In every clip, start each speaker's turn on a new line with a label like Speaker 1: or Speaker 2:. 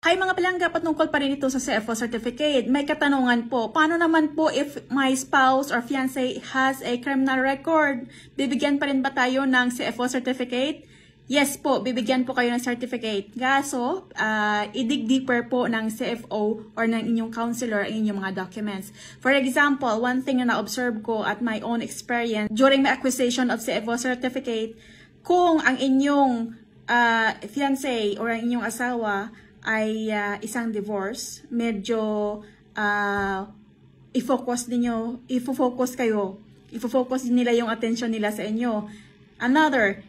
Speaker 1: Hi mga palangga, patungkol pa rin ito sa CFO certificate. May katanungan po, paano naman po if my spouse or fiancé has a criminal record? Bibigyan pa rin ba tayo ng CFO certificate? Yes po, bibigyan po kayo ng certificate. Kaso, i-dig deeper po ng CFO or ng inyong counselor ang inyong mga documents. For example, one thing na na-observe ko at my own experience during my acquisition of CFO certificate, kung ang inyong fiancé or ang inyong asawa ay isang divorce, medyo i-focus nila yung attention nila sa inyo. Another,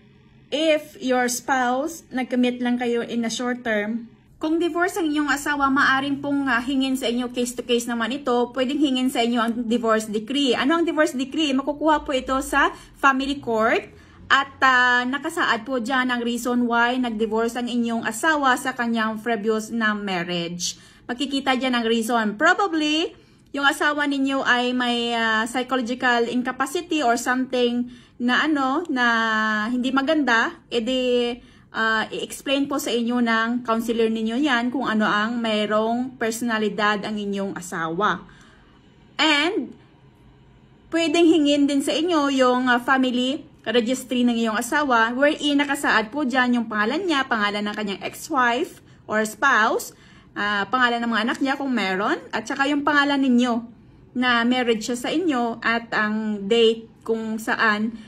Speaker 1: if your spouse, nag-commit lang kayo in a short term, kung divorce ang inyong asawa, maaring pong hingin sa inyo case to case naman ito, pwedeng hingin sa inyo ang divorce decree. Ano ang divorce decree? Makukuha po ito sa family court. At nakasaad po dyan ang reason why nag-divorce ang inyong asawa sa kanyang previous na marriage. Makikita dyan ang reason. Probably, yung asawa ninyo ay may psychological incapacity or something na na hindi maganda. I-explain po sa inyo ng counselor ninyo yan kung ano ang mayroong personalidad ang inyong asawa. And, pwedeng hingin din sa inyo yung family registry ng iyong asawa, wherein nakasaad po dyan yung pangalan niya, pangalan ng kanyang ex-wife or spouse, pangalan ng mga anak niya kung meron, at saka yung pangalan ninyo na married siya sa inyo at ang date kung saan,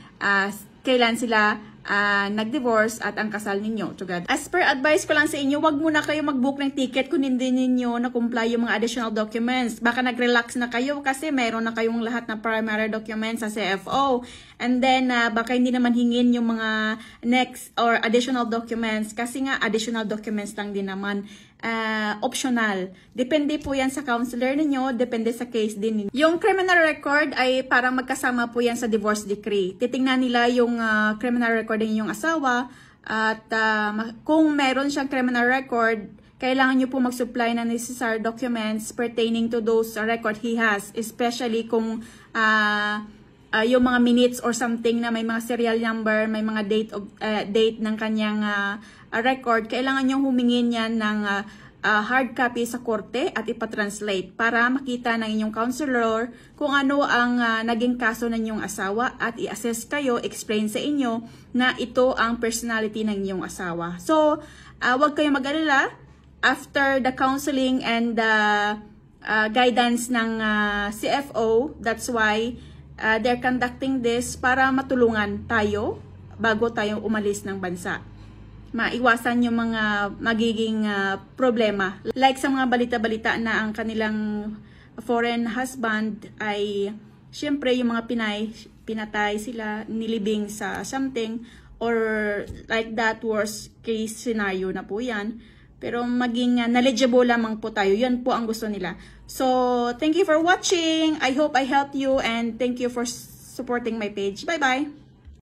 Speaker 1: kailan sila nag-divorce at ang kasal ninyo together. As per advice ko lang sa inyo, wag muna kayo mag-book ng ticket kung hindi ninyo na-comply yung mga additional documents. Baka nag-relax na kayo kasi mayroon na kayong lahat ng primary documents sa CFO. And then, baka hindi naman hingin yung mga next or additional documents kasi nga additional documents lang din naman. Optional. Depende po yan sa counselor ninyo, depende sa case din ninyo. Yung criminal record ay parang magkasama po yan sa divorce decree. Titingnan nila yung criminal record ng inyong asawa at kung meron siyang criminal record, kailangan nyo po mag-supply ng necessary documents pertaining to those record he has, especially kung yung mga minutes or something na may mga serial number, may mga date ng kanyang record, kailangan nyo humingin yan ng hard copy sa korte at ipatranslate para makita ng inyong counselor kung ano ang naging kaso ng inyong asawa at i-assess kayo, explain sa inyo na ito ang personality ng inyong asawa. So, huwag kayong mag-alala. After the counseling and guidance ng CFO, that's why they're conducting this para matulungan tayo bago tayo umalis ng bansa. Maiwasan yung mga magiging problema. Like sa mga balita-balita na ang kanilang foreign husband ay syempre yung mga pinatay sila, nilibing sa something or like that worst case scenario na po yan. Pero maging knowledgeable lamang po tayo. Yan po ang gusto nila. So, thank you for watching. I hope I helped you and thank you for supporting my page. Bye-bye!